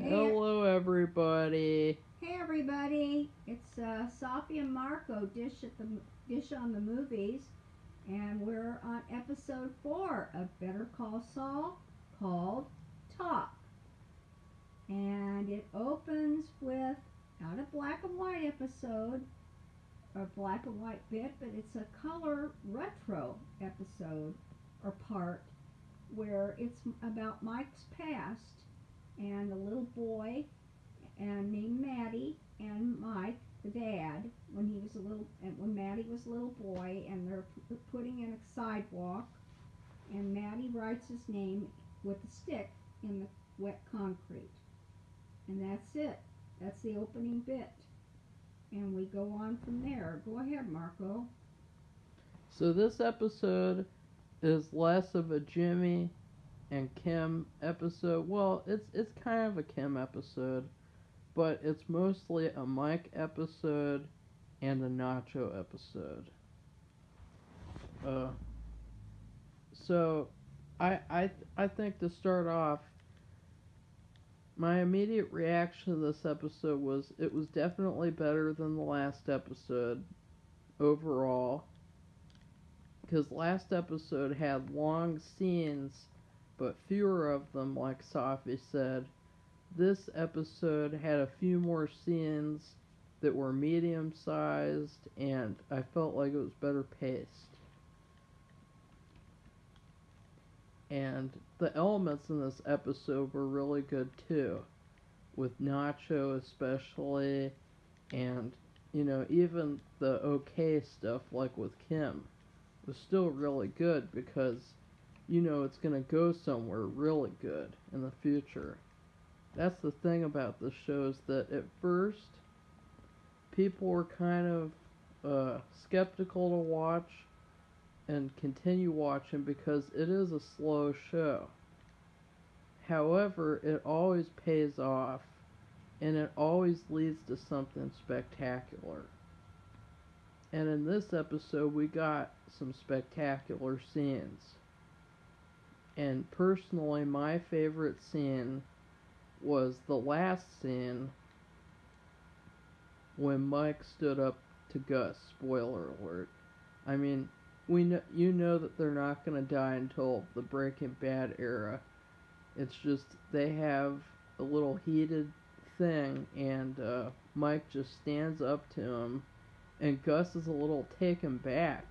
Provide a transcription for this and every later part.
Hey, Hello, everybody. hey everybody! It's Sophie and Marco dish on the movies, and we're on episode 4 of Better Call Saul, called Talk. And it opens with not a black and white episode, or black and white bit, but it's a color retro episode or part where it's about Mike's past and a little boy and named Maddie and Mike, the dad, when he was a little, and when Maddie was a little boy, and they're putting in a sidewalk, and Maddie writes his name with a stick in the wet concrete, and that's it. That's the opening bit, and we go on from there. Go ahead, Marco. So this episode is less of a Jimmy and Kim episode. Well, it's kind of a Kim episode, but it's mostly a Mike episode and a Nacho episode. Uh, so I think to start off, my immediate reaction to this episode was it was definitely better than the last episode overall. Because last episode had long scenes, but fewer of them, like Safi said. This episode had a few more scenes that were medium sized, and I felt like it was better paced. And the elements in this episode were really good too, with Nacho especially, and even the okay stuff like with Kim was still really good because it's going to go somewhere really good in the future. That's the thing about this show is that at first people were kind of skeptical to watch and continue watching because it is a slow show. However, it always pays off and it always leads to something spectacular. And in this episode, we got some spectacular scenes. And personally, my favorite scene was the last scene when Mike stood up to Gus. Spoiler alert. I mean, you know that they're not going to die until the Breaking Bad era. It's just they have a little heated thing, and Mike just stands up to him, and Gus is a little taken back.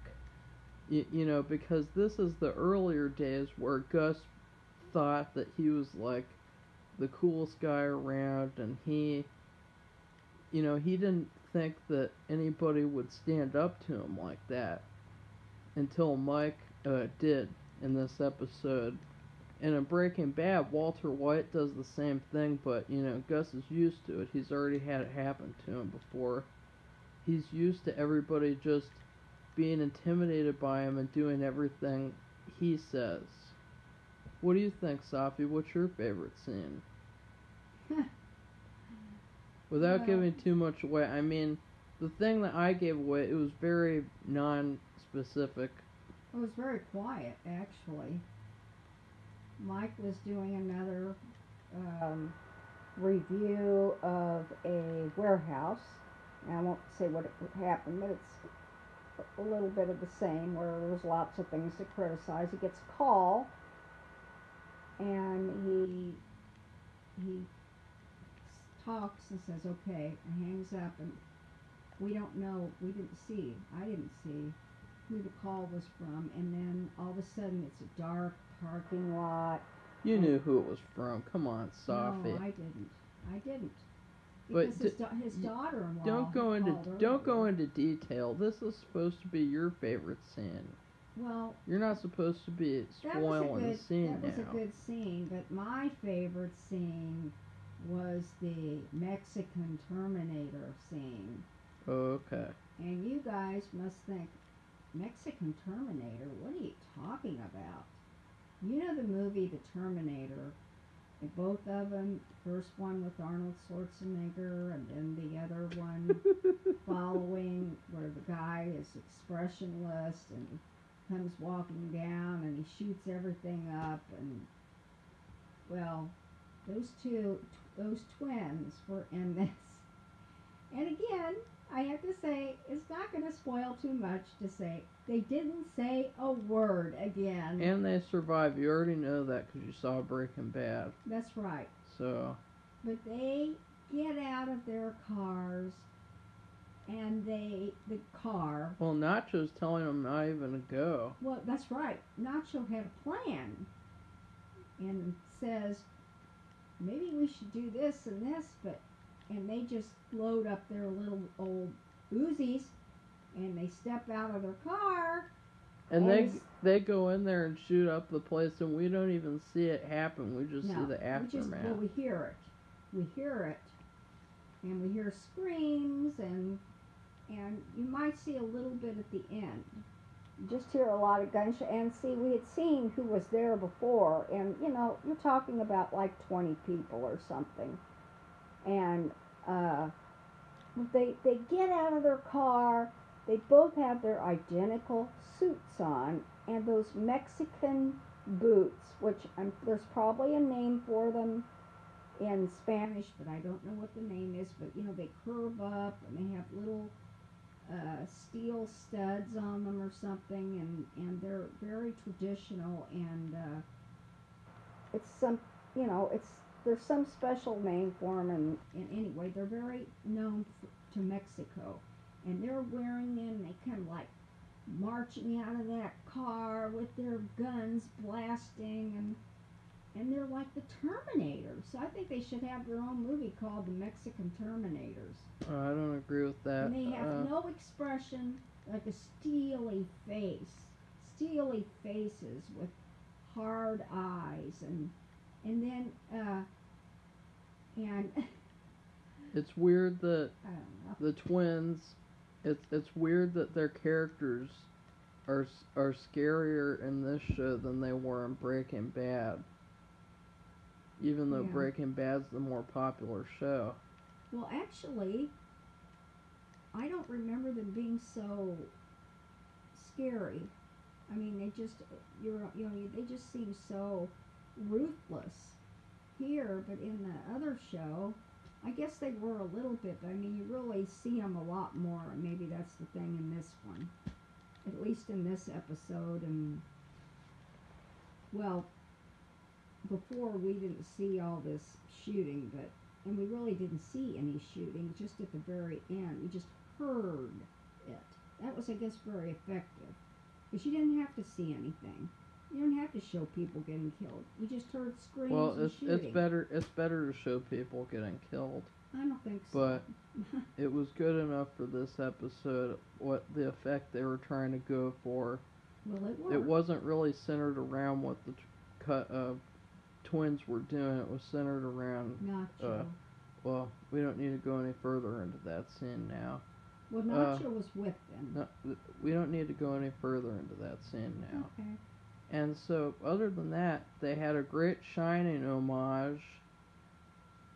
Because this is the earlier days where Gus thought that he was like the coolest guy around, and he didn't think that anybody would stand up to him like that until Mike did in this episode. And in Breaking Bad, Walter White does the same thing, but Gus is used to it. He's already had it happen to him before. He's used to everybody just being intimidated by him and doing everything he says. What do you think, Safi? What's your favorite scene? Without Well, giving too much away, I mean, the thing that I gave away, it was very non-specific. it was very quiet, actually. Mike was doing another um, review of a warehouse. And I won't say what happened, but it's a little bit of the same, where there's lots of things to criticize. He gets a call, and he talks and says, "Okay," and hangs up. And we don't know. We didn't see. I didn't see who the call was from. And then all of a sudden, it's a dark parking lot. You knew who it was from. Come on, Safi. No, I didn't. I didn't. But Because his daughter-in-law don't go into detail. This is supposed to be your favorite scene. Well, you're not supposed to be spoiling the scene now. That was a good scene, but my favorite scene was the Mexican Terminator scene. Okay. And you guys must think, Mexican Terminator? What are you talking about? You know the movie The Terminator? And both of them, first one with Arnold Schwarzenegger, and then the other one following, where the guy is expressionless and comes walking down and he shoots everything up. And well, those twins were in this. And again, I have to say, it's not going to spoil too much to say they didn't say a word again. And they survived. You already know that because you saw Breaking Bad. That's right. So. But they get out of their cars, and the car. Well, Nacho's telling them not even to go. Well, that's right. Nacho had a plan, and says, maybe we should do this and this, and they just load up their little old Uzis, and they step out of their car. And they go in there and shoot up the place, and we don't even see it happen. We just see the aftermath. We hear it. We hear it, and we hear screams, and you might see a little bit at the end. You just hear a lot of gunshots, and see, we had seen who was there before, and you're talking about like 20 people or something, and they get out of their car. They both have their identical suits on, and those Mexican boots, which there's probably a name for them in Spanish, but I don't know what the name is, but they curve up, and they have little steel studs on them or something, and they're very traditional, and it's some, there's some special name for them, and anyway, they're very known to Mexico, and they're wearing them, they come like marching out of that car with their guns blasting, and they're like the Terminators. So I think they should have their own movie called The Mexican Terminators. I don't agree with that. And they have no expression, like a steely faces with hard eyes, and then it's weird that I don't know. the twins. It's weird that their characters are scarier in this show than they were in Breaking Bad. Even though Breaking Bad's the more popular show. Well, actually, I don't remember them being so scary. I mean, they just they just seem so ruthless here, but in the other show, I guess they were a little bit. But I mean, you really see them a lot more, and maybe that's the thing in this one, at least in this episode. And well, before we didn't see all this shooting, and we really didn't see any shooting. Just at the very end, we just heard it. That was, I guess, very effective, because you didn't have to see anything. You don't have to show people getting killed. You just heard screams and shooting. It's better to show people getting killed. I don't think so. But it was good enough for this episode. What the effect they were trying to go for. Well, it worked. It wasn't really centered around what the twins were doing. It was centered around. Nacho. Well, we don't need to go any further into that scene now. Well, Nacho was with them. No, we don't need to go any further into that scene now. Okay. And so, other than that, they had a great Shining homage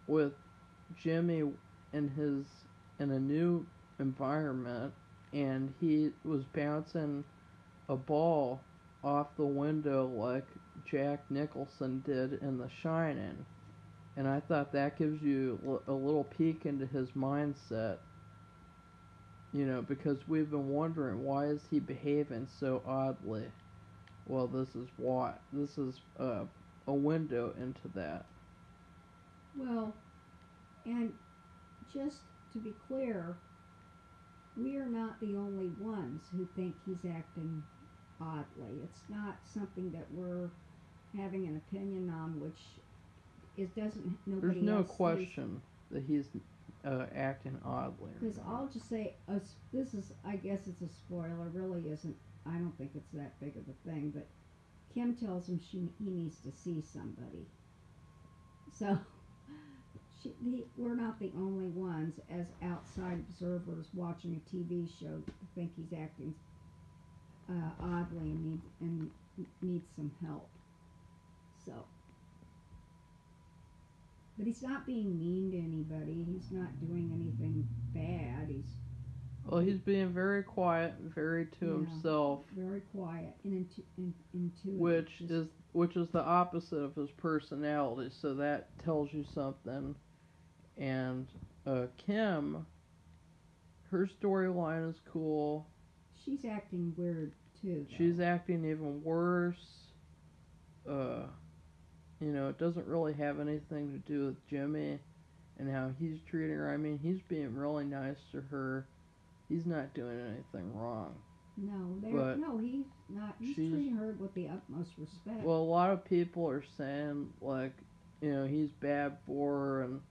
with Jimmy in a new environment, and he was bouncing a ball off the window like Jack Nicholson did in The Shining. And I thought that gives you a little peek into his mindset. Because we've been wondering, why is he behaving so oddly? Well, this is why. This is a window into that. Well, and just to be clear, we are not the only ones who think he's acting oddly. It's not something that we're having an opinion on, which nobody There's no else question that he's acting oddly. Because I'll just say, this is, I guess it's a spoiler, really isn't. I don't think it's that big of a thing, but Kim tells him he needs to see somebody. So we're not the only ones, as outside observers watching a TV show, to think he's acting oddly and needs some help. So, but he's not being mean to anybody. He's not doing anything bad. He's being very quiet and very to himself. Very quiet and intuitive. Which is which is the opposite of his personality, so that tells you something. And Kim, her storyline is cool. She's acting weird too, though. She's acting even worse. It doesn't really have anything to do with Jimmy and how he's treating her. I mean, he's being really nice to her. He's not doing anything wrong. No, he's not. He's treating her with the utmost respect. Well, a lot of people are saying, like, he's bad for her and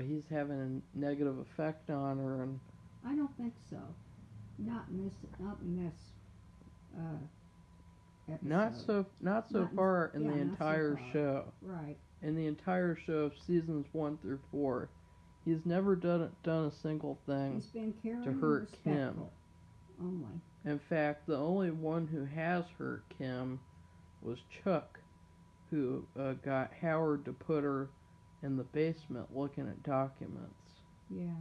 he's having a negative effect on her. And I don't think so. Not in this episode. Not so far in the entire show. Right. In the entire show of seasons 1 through 4, he's never done a single thing He's been caring to hurt and Kim. Only. In fact, the only one who has hurt Kim was Chuck, who got Howard to put her in the basement looking at documents. Yeah.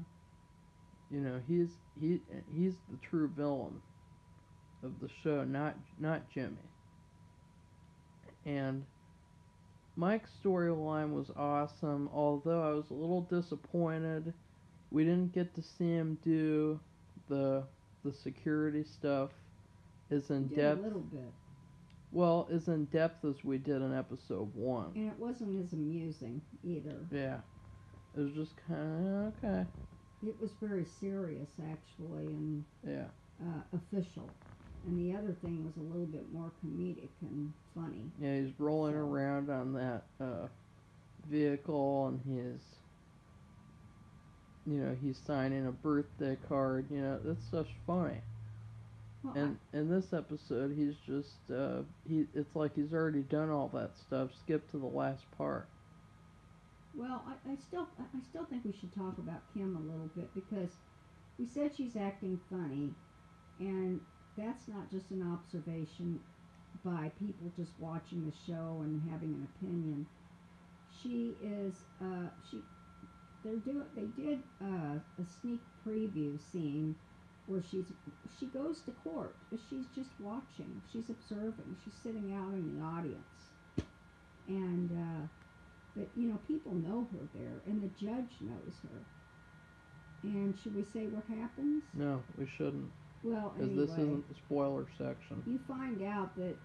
He's the true villain of the show, not Jimmy. And Mike's storyline was awesome, although I was a little disappointed we didn't get to see him do the security stuff as in depth. A little bit. Well, as in depth as we did in episode 1. And it wasn't as amusing either. Yeah. It was just kind of okay. It was very serious, actually, and official. And the other thing was a little bit more comedic and funny. Yeah, he's rolling around on that vehicle, and he's signing a birthday card. That stuff's funny. Well, and in this episode, he's just it's like he's already done all that stuff. Skip to the last part. Well, I still think we should talk about Kim a little bit, because we said she's acting funny, and that's not just an observation by people just watching the show and having an opinion. She is they did a sneak preview scene where she goes to court, but she's just watching, she's observing, she's sitting out in the audience, and but people know her there, and the judge knows her. And should we say what happens? No, we shouldn't. Well, because anyway, this isn't the spoiler section. You find out that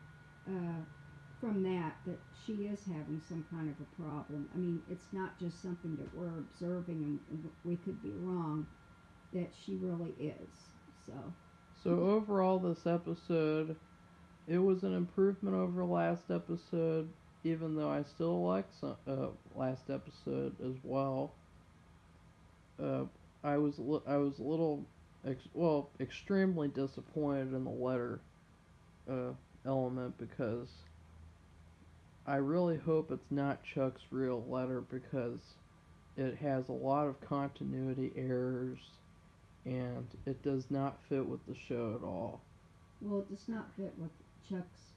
from that she is having some kind of a problem. I mean, it's not just something that we're observing and we could be wrong, that she really is. So overall, this episode, it was an improvement over last episode, even though I still like last episode as well. I was a little extremely disappointed in the letter element, because I really hope it's not Chuck's real letter, because it has a lot of continuity errors and it does not fit with the show at all. Well, it does not fit with Chuck's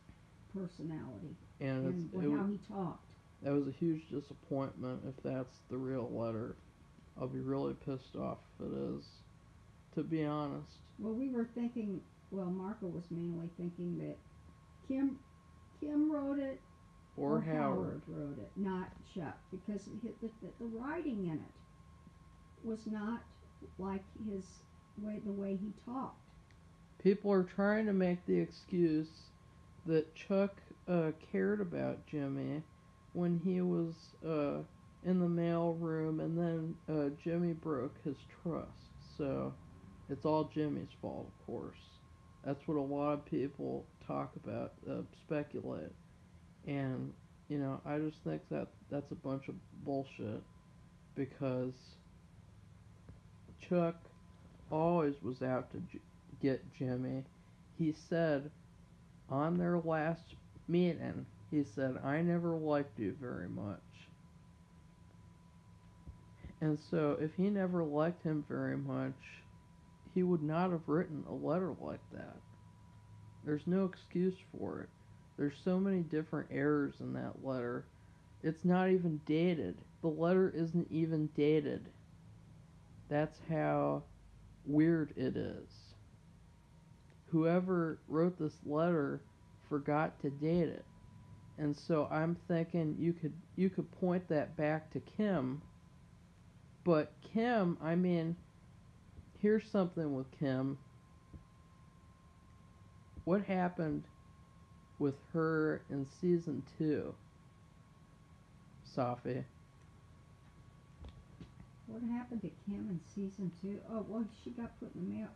personality and how he talked. That was a huge disappointment if that's the real letter. I'll be really pissed off if it is, to be honest. Well, we were thinking, Marco was mainly thinking that Kim wrote it, or Howard wrote it, not Chuck, because the writing in it was not like the way he talked. People are trying to make the excuse that Chuck cared about Jimmy when he was in the mail room, and then Jimmy broke his trust. So it's all Jimmy's fault, of course. That's what a lot of people talk about, speculate. And, I just think that's a bunch of bullshit, because Chuck always was out to get Jimmy. He said on their last meeting, he said, "I never liked you very much." And so if he never liked him very much, he would not have written a letter like that. There's no excuse for it. There's so many different errors in that letter. It's not even dated. The letter isn't even dated. That's how weird it is. Whoever wrote this letter forgot to date it. And so I'm thinking you could point that back to Kim, but Kim, I mean, here's something with Kim. What happened with her in season 2, Safi? What happened to Kim in season 2? Oh, well, she got put in the mail.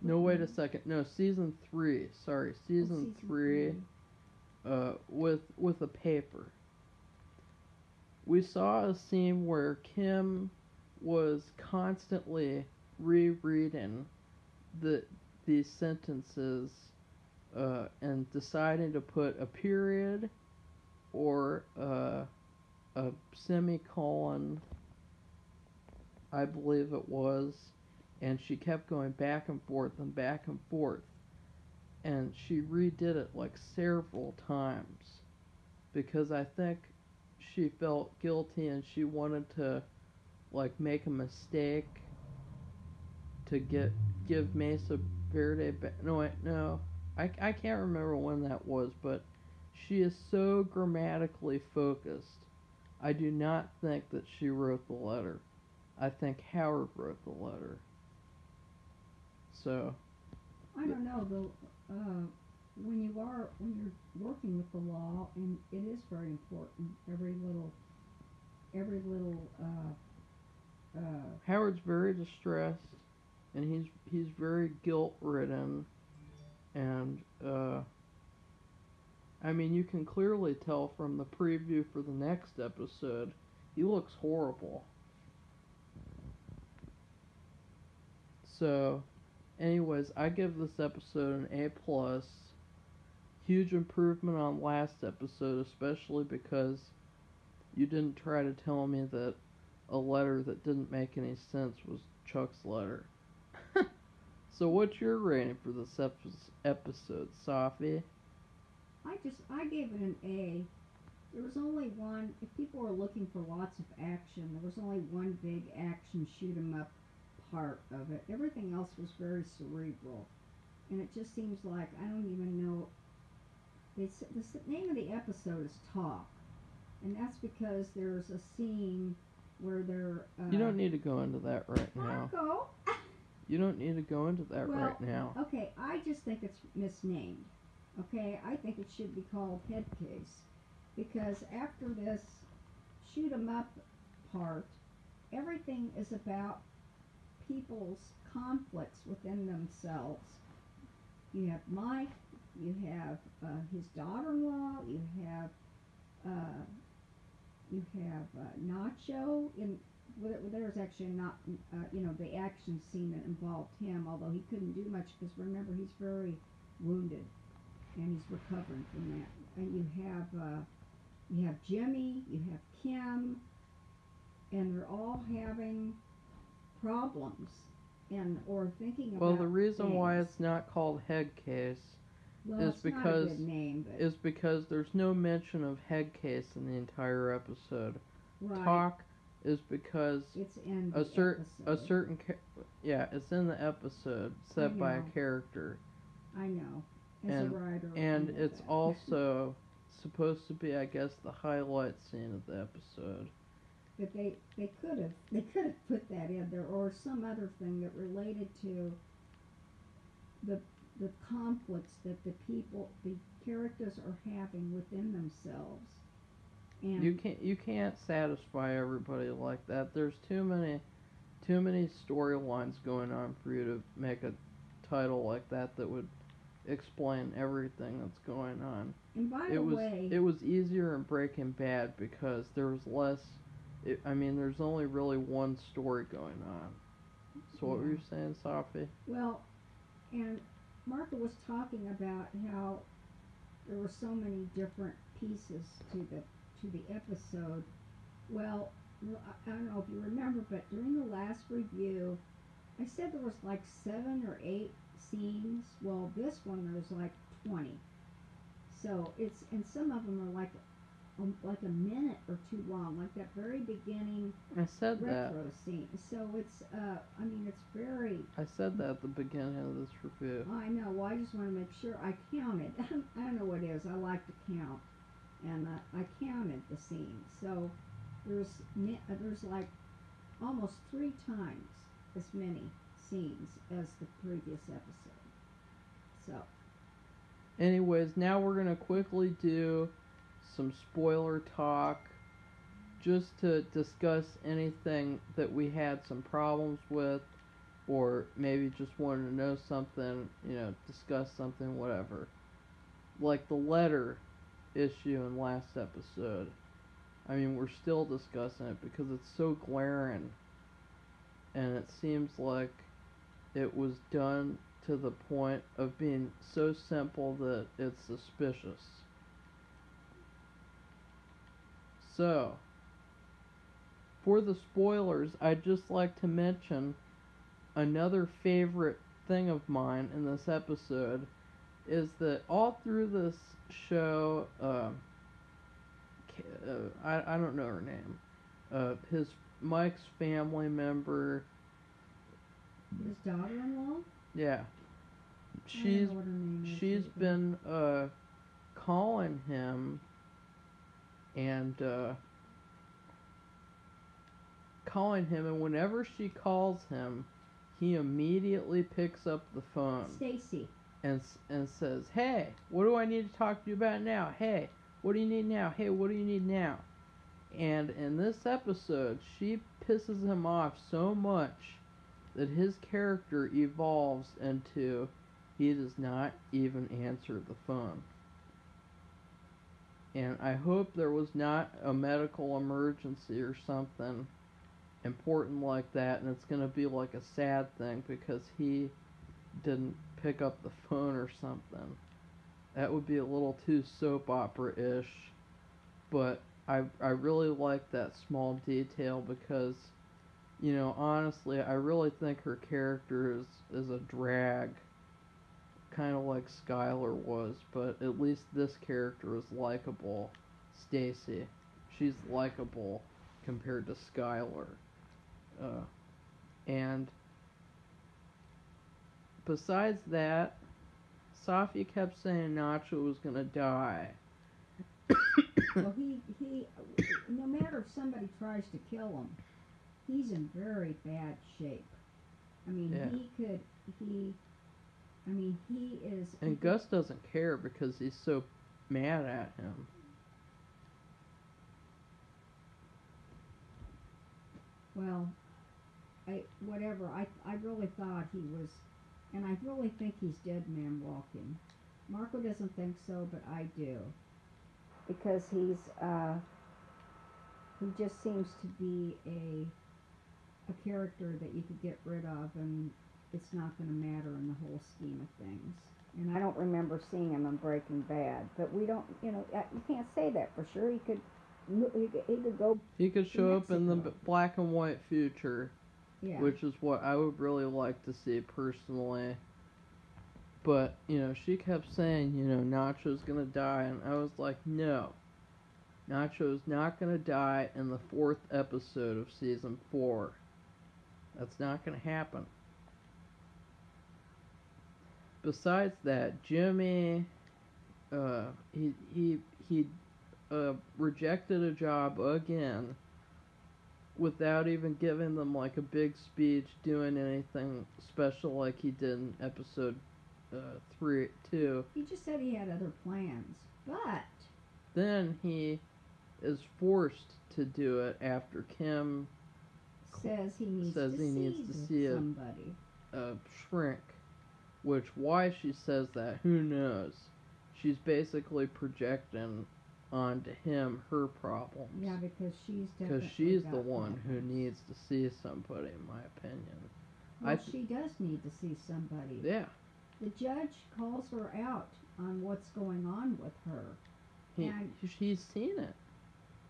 No, wait a second. No, season 3. Sorry, season 3. With a paper. We saw a scene where Kim was constantly rereading these sentences and deciding to put a period or a semicolon, I believe it was, and she kept going back and forth and back and forth, and she redid it like several times because I think she felt guilty and she wanted to like make a mistake to give Mesa Verde back. No, wait, no, I can't remember when that was, but she is so grammatically focused. I do not think that she wrote the letter. I think Howard wrote the letter. So I don't know though. When you're working with the law, and it is very important. Every little. Howard's very distressed, and he's very guilt ridden, and I mean you can clearly tell from the preview for the next episode, he looks horrible. So, anyways, I give this episode an A+. Huge improvement on last episode, especially because you didn't try to tell me that a letter that didn't make any sense was Chuck's letter. So what's your rating for this episode, Safi? I gave it an A. There was only one. If people were looking for lots of action, there was only one big action shoot 'em up part of it. Everything else was very cerebral, and it just seems like I don't even know. The name of the episode is Talk, and that's because there's a scene where they're. You don't need to go into that right now. Marco. You don't need to go into that right now. Okay, I just think it's misnamed. Okay, I think it should be called Head Case, because after this shoot 'em up part, everything is about people's conflicts within themselves. You have Mike, you have his daughter-in-law, you have Nacho. There's actually not, the action scene that involved him, although he couldn't do much because remember he's very wounded and he's recovering from that. And you have Jimmy, you have Kim, and they're all having problems or thinking about. Well, the reason things. why it's not called Head Case is it's not a good name, is because there's no mention of Head Case in the entire episode. Right. Talk is because it's in the episode. It's in the episode said by a character. I know. As a writer. And it's also supposed to be, I guess, the highlight scene of the episode. But they could have put that in there, or some other thing that related to the conflicts that the characters are having within themselves. And you can't satisfy everybody like that. There's too many storylines going on for you to make a title like that would explain everything that's going on. And by the way, it was easier in Breaking Bad because there was less. There's only really one story going on. So what were you saying, Safi? Well, and Martha was talking about how there were so many different pieces to the episode. Well, I don't know if you remember, but during the last review, I said there was like 7 or 8 scenes. Well, this one there's like 20. So and some of them are like a minute or 2 long, like that very beginning retro scene. So it's it's very. I said that at the beginning of this review. I know. Well, I just want to make sure I counted. I don't know what it is. I like to count. and I counted the scenes. So there's like almost 3 times as many scenes as the previous episode. So, anyways, now we're gonna quickly do some spoiler talk, just to discuss anything that we had some problems with, or maybe just wanted to know something, discuss something, whatever. Like the letter issue in last episode. I mean, we're still discussing it because it's so glaring, and it seems like it was done to the point of being so simple that it's suspicious. So, for the spoilers, I'd just like to mention another favorite thing of mine in this episode is that all through this show, I don't know her name. Mike's family member. his daughter-in-law. Yeah, I don't know what her name is she's either. been calling him and and whenever she calls him, he immediately picks up the phone Stacy. and says, "Hey, what do I need to talk to you about now? Hey, what do you need now? Hey, what do you need now?" And in this episode, she pisses him off so much that his character evolves into he does not even answer the phone. And I hope there was not a medical emergency or something important like that, and it's going to be like a sad thing because he didn't pick up the phone or something. That would be a little too soap opera-ish, but I really like that small detail because, honestly, I really think her character is a drag, kind of like Skylar was, but at least this character is likable. Stacy, she's likable compared to Skylar. And besides that, Safia kept saying Nacho was gonna die. Well, he no matter if somebody tries to kill him, he's in very bad shape. I mean, Yeah. he is. And Gus doesn't care because he's so mad at him. Well, I really thought he was, and I really think he's dead man walking. Marco doesn't think so, but I do, because he just seems to be a character that you could get rid of, and it's not going to matter in the whole scheme of things. And I don't remember seeing him in Breaking Bad, but we don't, you can't say that for sure. He could go. He could show up in the Mexico. black and white future, Yeah. which is what I would really like to see personally. But, she kept saying, Nacho's gonna die, and I was like, no. Nacho's not gonna die in the 4th episode of season 4. That's not gonna happen. Besides that, Jimmy, he rejected a job again without even giving them like a big speech, doing anything special like he did in episode 2. He just said he had other plans, but Then he is forced to do it after Kim says he needs to see somebody. a shrink. Which, why she says that, who knows? She's basically projecting onto him her problems. Yeah, because Because she's the one who needs to see somebody, in my opinion. Well, she does need to see somebody. Yeah. The judge calls her out on what's going on with her. He's seen it.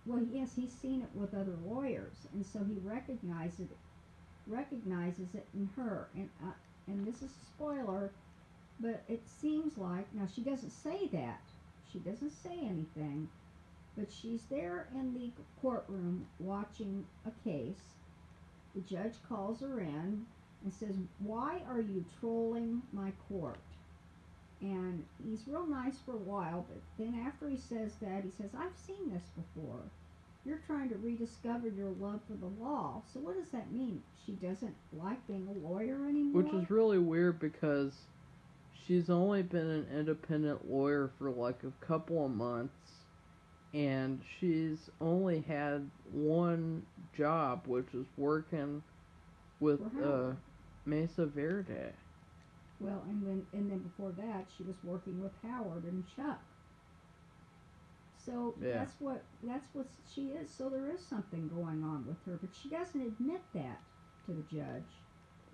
Well, yes, he's seen it with other lawyers, and so he recognizes it in her. And this is a spoiler, but it seems like, now she doesn't say that. She doesn't say anything, but she's there in the courtroom watching a case. The judge calls her in and says, "Why are you trolling my court?" And he's real nice for a while, but then after he says that, he says, I've seen this before. You're trying to rediscover your love for the law. So what does that mean? She doesn't like being a lawyer anymore? Which is really weird because she's only been an independent lawyer for like a couple of months, and she's only had one job, which is working with Mesa Verde. Well, and then before that, she was working with Howard and Chuck. So Yeah. that's what she is. So there is something going on with her, but she doesn't admit that to the judge.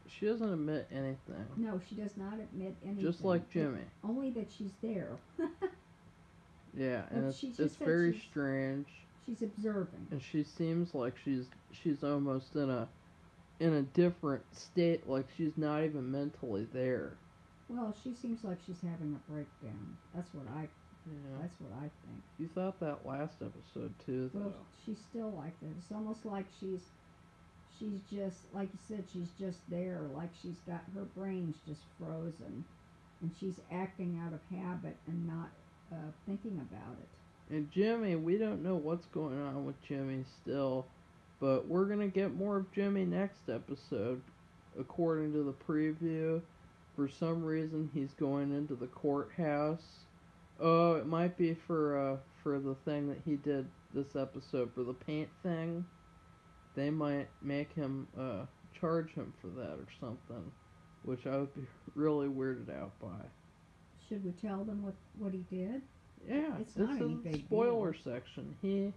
She doesn't admit anything. No, she does not admit anything. Just like Jimmy. Only that she's there. Yeah, and it's very strange. She's observing. And she seems like she's almost in a different state, like she's not even mentally there. Well, she seems like she's having a breakdown. That's what I think. You thought that last episode too, though. Well, she's still like that. It's almost like she's just, like you said, she's just there, like she's got her brain's just frozen, and she's acting out of habit and not thinking about it. And Jimmy, we don't know what's going on with Jimmy still, but we're gonna get more of Jimmy next episode, according to the preview. For some reason, he's going into the courthouse. Oh, it might be for the thing that he did this episode, for the paint thing. They might make him charge him for that or something, which I would be really weirded out by. Should we tell them what he did? Yeah, it's not any in the big spoiler deal. section.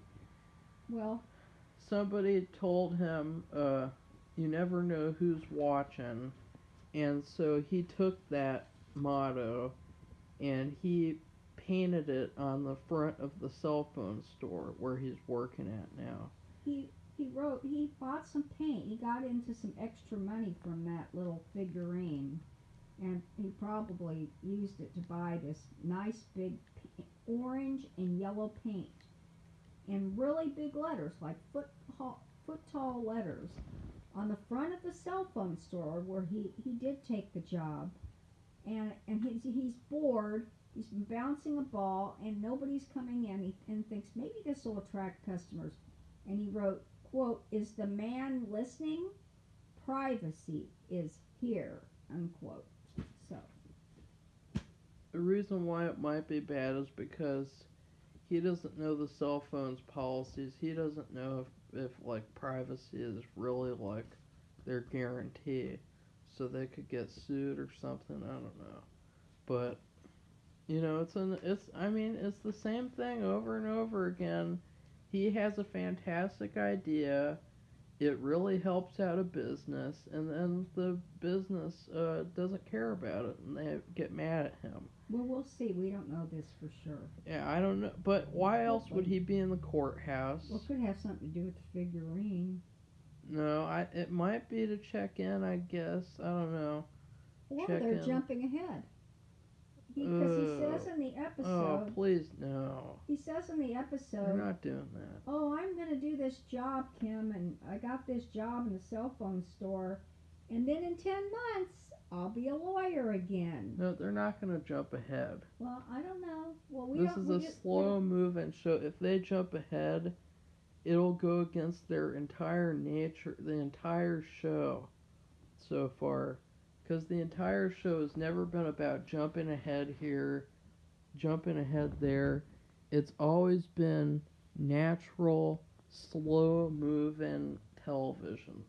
Somebody told him, you never know who's watching, and so he took that motto and he painted it on the front of the cell phone store where he's working at now. He bought some paint. He got into some extra money from that little figurine, and he probably used it to buy this nice big orange and yellow paint in really big letters, like foot tall letters, on the front of the cell phone store where he did take the job. And he's bored. He's been bouncing a ball, and nobody's coming in. And thinks maybe this will attract customers. And he wrote, quote, "Is the man listening? Privacy is here," unquote. So the reason why it might be bad is because he doesn't know the cell phone's policies. He doesn't know if like privacy is really like their guarantee, so they could get sued or something. I don't know, but you know, it's the same thing over and over again. He has a fantastic idea. It really helps out a business, and then the business doesn't care about it, and they get mad at him. Well, we'll see. We don't know this for sure. Yeah, I don't know. But why else would he be in the courthouse? Well, it could have something to do with the figurine. No, it might be to check in, I guess. I don't know. Or they're jumping ahead. Because he says in the episode... Oh, please, no. He says in the episode... You're not doing that. Oh, I'm going to do this job, Kim, and I got this job in the cell phone store, and then in 10 months, I'll be a lawyer again. No, they're not going to jump ahead. Well, I don't know. Well, this is a slow-moving show. If they jump ahead, it'll go against their entire nature, the entire show so far. Because the entire show has never been about jumping ahead here, jumping ahead there. It's always been natural, slow-moving television.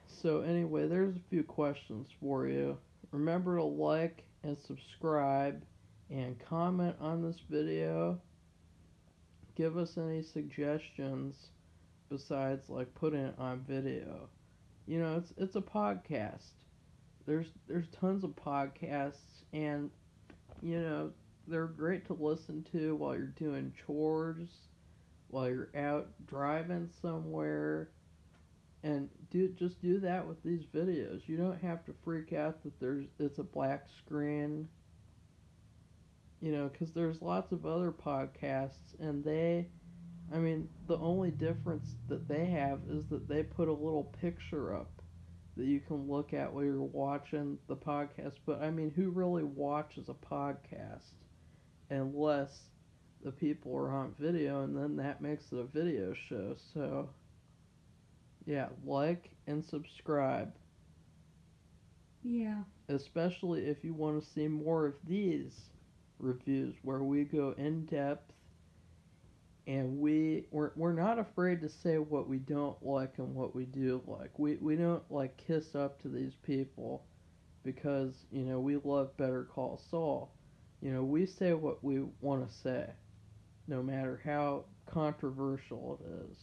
So anyway, there's a few questions for you. Remember to like and subscribe and comment on this video. Give us any suggestions besides like putting it on video. You know, it's a podcast. There's tons of podcasts, and you know, they're great to listen to while you're doing chores, while you're out driving somewhere, and just do that with these videos. You don't have to freak out that it's a black screen. You know, because there's lots of other podcasts, and the only difference that they have is that they put a little picture up that you can look at while you're watching the podcast. But I mean, who really watches a podcast unless the people are on video, and then that makes it a video show. So yeah, like and subscribe. Yeah. Especially if you want to see more of these reviews where we go in depth and we're not afraid to say what we don't like and what we do like. We don't like kiss up to these people because, you know, we love Better Call Saul. You know, we say what we want to say, no matter how controversial it is.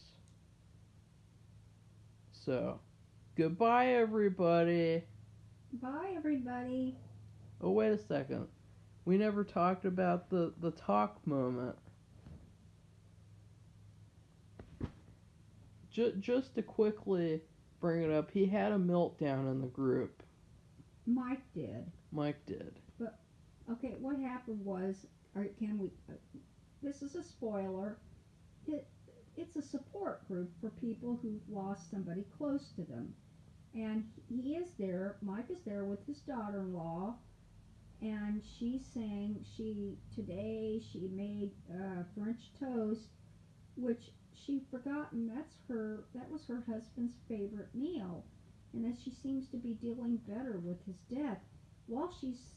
So, goodbye, everybody. Bye, everybody. Oh, wait a second. We never talked about the talk moment. Just to quickly bring it up, he had a meltdown in the group. Mike did. Mike did. But, okay, what happened was, or can we, this is a spoiler, it's a support group for people who've lost somebody close to them. And he is there, Mike is there with his daughter-in-law, and she's saying today she made French toast, which she'd forgotten that was her husband's favorite meal, and that she seems to be dealing better with his death. While she's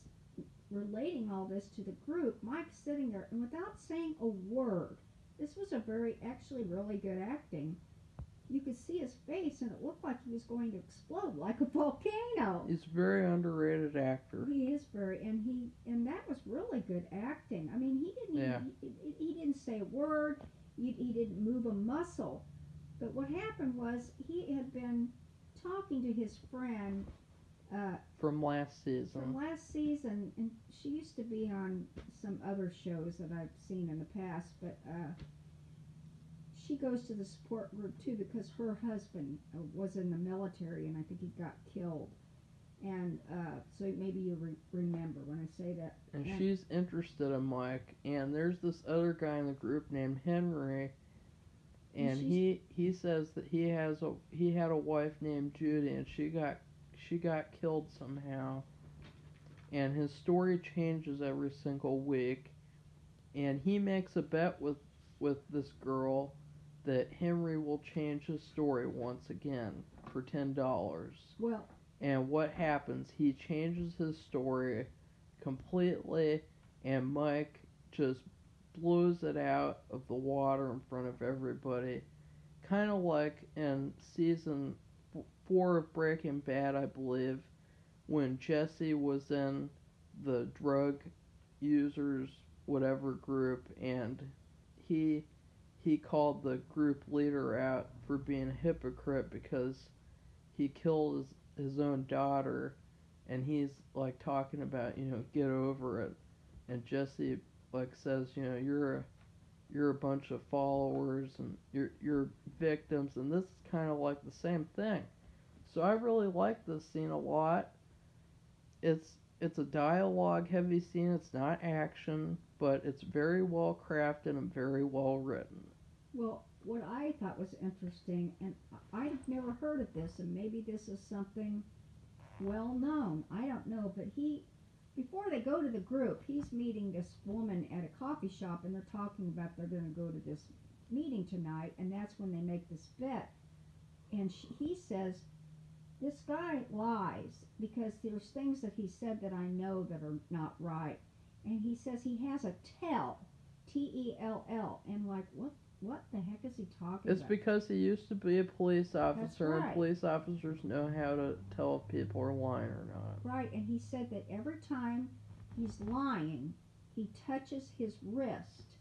relating all this to the group, Mike's sitting there, and without saying a word, this was actually really good acting. You could see his face, and it looked like he was going to explode like a volcano. He's a very underrated actor. He is and that was really good acting. I mean, he didn't say a word. He didn't move a muscle. But what happened was he had been talking to his friend from last season. And she used to be on some other shows that I've seen in the past, but she goes to the support group too because her husband was in the military, and I think he got killed. And so maybe you remember when I say that. And she's interested in Mike, and there's this other guy in the group named Henry, and he says that he had a wife named Judy, and she got killed somehow. And his story changes every single week, and he makes a bet with this girl that Henry will change his story once again for $10. Well, and what happens? He changes his story completely, and Mike just blows it out of the water in front of everybody. Kind of like in season 4 of Breaking Bad, I believe, when Jesse was in the drug users whatever group, and he called the group leader out for being a hypocrite because he killed his own daughter, and he's like talking about, you know, get over it, and Jesse like says, you know, you're a bunch of followers and you're victims, and this is kind of like the same thing. So I really like this scene a lot. It's a dialogue heavy scene. It's not action, but it's very well crafted and very well written. Well, what I thought was interesting, and I've never heard of this, and maybe this is something well known, I don't know, but before they go to the group, he's meeting this woman at a coffee shop, and they're talking about they're going to go to this meeting tonight, and that's when they make this bet. And he says, this guy lies, because there's things that he said that I know that are not right. And he says he has a tell, T-E-L-L, and like, what the heck is he talking about? It's because he used to be a police officer, That's right. And police officers know how to tell if people are lying or not. Right, and he said that every time he's lying, he touches his wrist,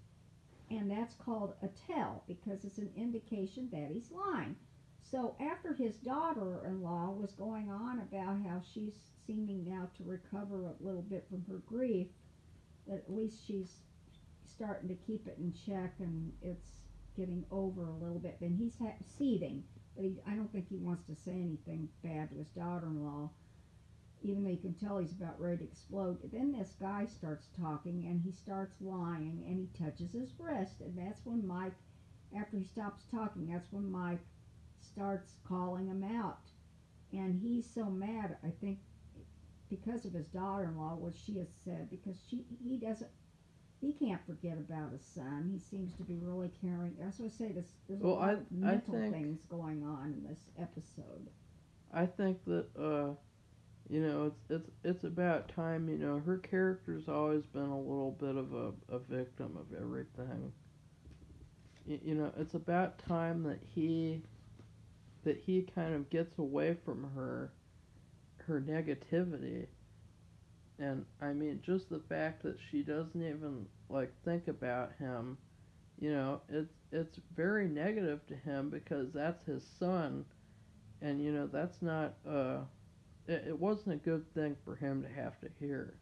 and that's called a tell, because it's an indication that he's lying. So after his daughter-in-law was going on about how she's seeming now to recover a little bit from her grief, that at least she's starting to keep it in check, and it's getting over a little bit, and he's seething, but I don't think he wants to say anything bad to his daughter-in-law, even though you can tell he's about ready to explode. But then this guy starts talking, and he starts lying, and he touches his wrist, and that's when Mike, after he stops talking, that's when Mike starts calling him out. and he's so mad. I think because of his daughter-in-law, what she has said, because he can't forget about his son. He seems to be really caring. That's what I say. There's a Well, lot of mental think things going on in this episode. I think that you know, it's about time. You know, her character's always been a little bit of a victim of everything. You know, it's about time that he kind of gets away from her negativity. And I mean, just the fact that she doesn't even like think about him, you know, it's very negative to him because that's his son, and you know that's not it wasn't a good thing for him to have to hear.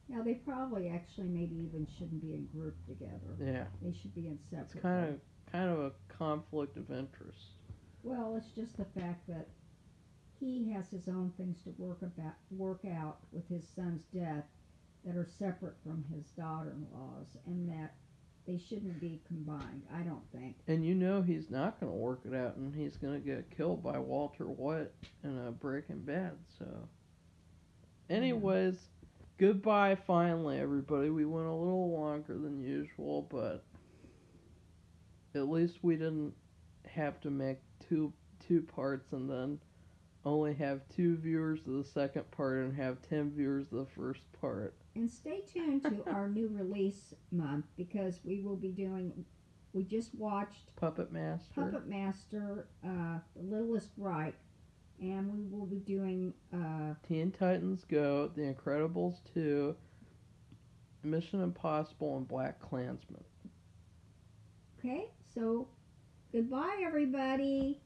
Now they probably actually maybe even shouldn't be in group together. Yeah, They should be in it's separate. kind of a conflict of interest. Well, it's just the fact that he has his own things to work out with his son's death that are separate from his daughter-in-law's, and that they shouldn't be combined. I don't think. And you know he's not going to work it out, and he's going to get killed by Walter White in a Breaking Bad. So, anyways, goodbye. Finally, everybody. We went a little longer than usual, but at least we didn't have to make two parts and then only have 2 viewers of the second part and have 10 viewers of the first part. And stay tuned to our new release month because we will be doing. We just watched Puppet Master, The Littlest Reich, and we will be doing Teen Titans Go, The Incredibles 2, Mission Impossible, and Black Klansman. Okay, so goodbye, everybody.